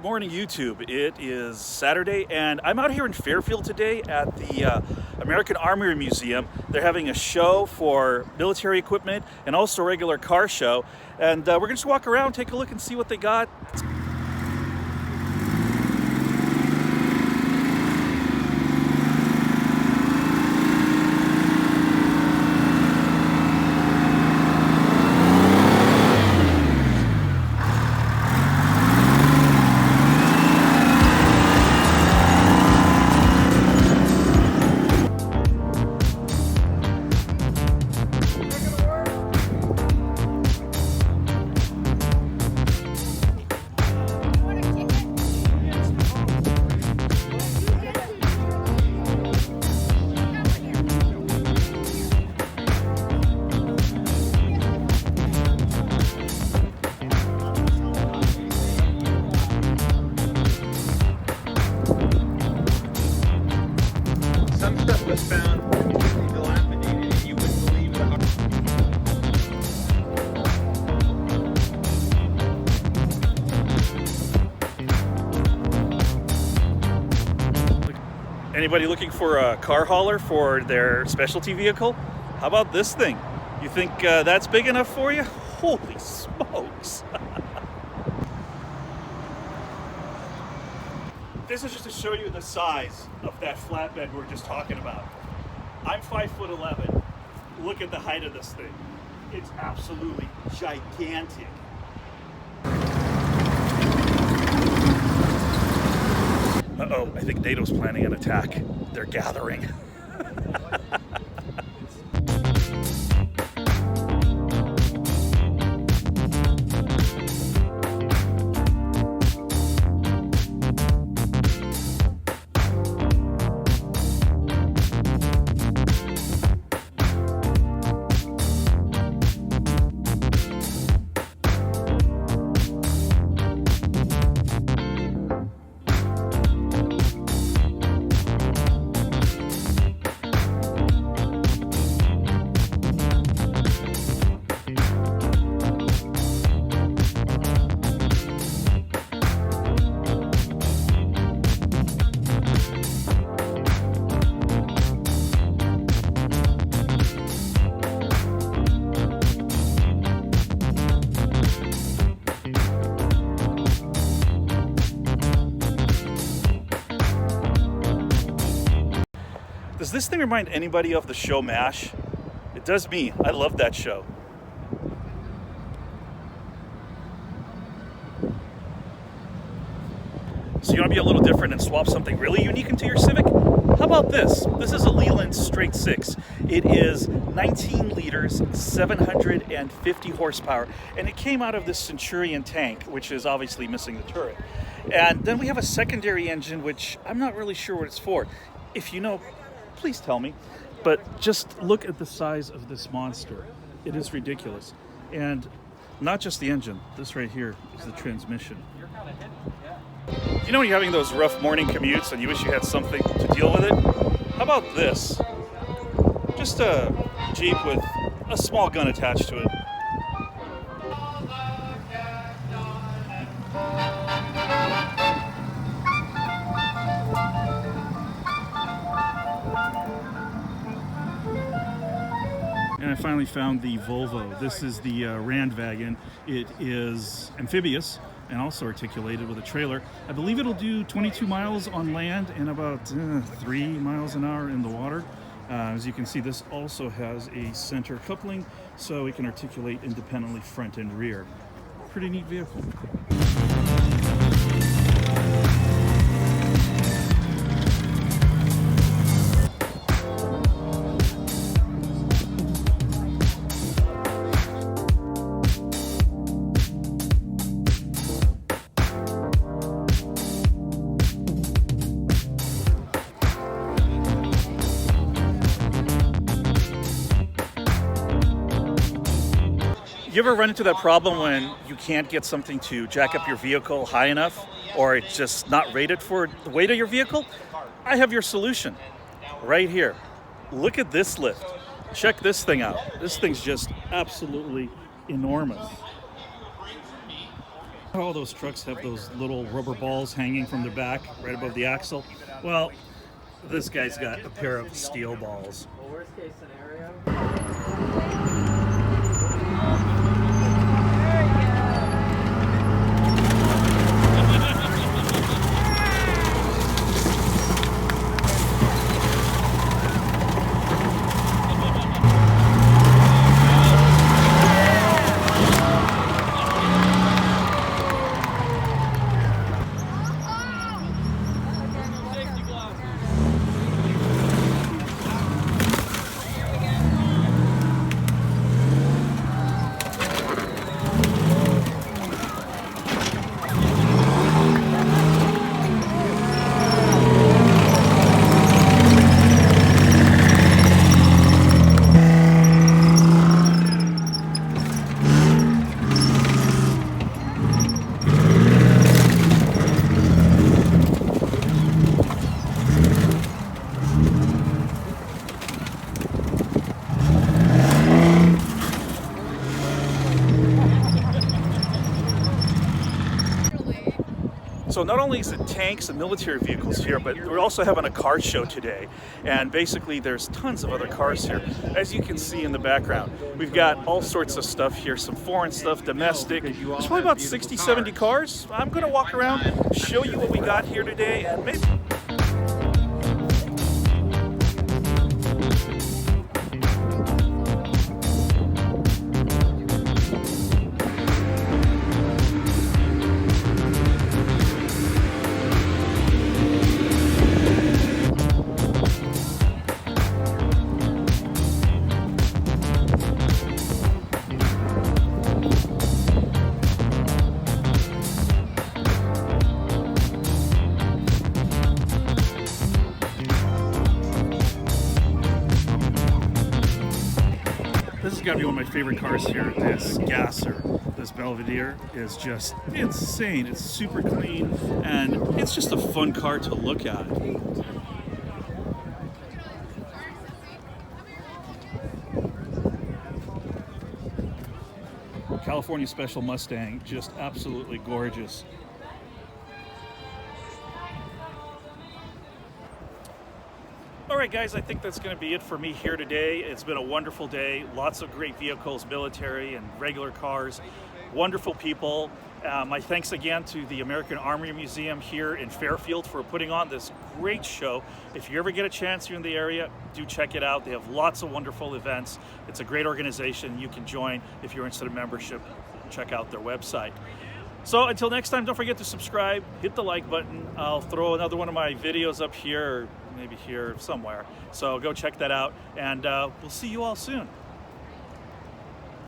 morning, YouTube. It is Saturday, and I'm out here in Fairfield today at the American Armory Museum. They're having a show for military equipment and also a regular car show. And we're gonna just walk around, take a look, and see what they got. Some stuff was found completely dilapidated, and you wouldn't believe it. Anybody looking for a car hauler for their specialty vehicle? How about this thing? You think that's big enough for you? Holy smokes! This is just to show you the size of that flatbed we were just talking about. I'm 5'11". Look at the height of this thing. It's absolutely gigantic. Uh-oh, I think NATO's planning an attack. They're gathering. Does this thing remind anybody of the show MASH? It does me. I love that show. So you want to be a little different and swap something really unique into your Civic? How about this? This is a Leland Straight 6. It is 19 liters, 750 horsepower, and it came out of this Centurion tank, which is obviously missing the turret. And then we have a secondary engine, which I'm not really sure what it's for. If you know, please tell me. But just look at the size of this monster. It is ridiculous. And not just the engine. This right here is the transmission. You know when you're having those rough morning commutes and you wish you had something to deal with it? How about this? Just a Jeep with a small gun attached to it. And I finally found the Volvo. This is the Rand wagon. It is amphibious and also articulated with a trailer. I believe it'll do 22 miles on land and about 3 miles an hour in the water. As you can see, this also has a center coupling, so it can articulate independently front and rear. Pretty neat vehicle. You ever run into that problem when you can't get something to jack up your vehicle high enough, or it's just not rated for the weight of your vehicle? I have your solution right here. Look at this lift. Check this thing out. This thing's just absolutely enormous. All those trucks have those little rubber balls hanging from the back right above the axle. Well, this guy's got a pair of steel balls. Well, worst case scenario. So not only is it tanks and military vehicles here, but we're also having a car show today. And basically there's tons of other cars here. As you can see in the background, we've got all sorts of stuff here, some foreign stuff, domestic. There's probably about 60, 70 cars. I'm gonna walk around, show you what we got here today, and maybe... This has got to be one of my favorite cars here. This Gasser, this Belvedere, is just insane. It's super clean, and it's just a fun car to look at. California Special Mustang, just absolutely gorgeous. All right, guys, I think that's going to be it for me here today. It's been a wonderful day. Lots of great vehicles, military and regular cars. Wonderful people. My thanks again to the American Armory Museum here in Fairfield for putting on this great show. If you ever get a chance, you're in the area, do check it out. They have lots of wonderful events. It's a great organization. You can join if you're interested in membership. Check out their website. So until next time, don't forget to subscribe, hit the like button. I'll throw another one of my videos up here, or maybe here somewhere. So go check that out, and we'll see you all soon.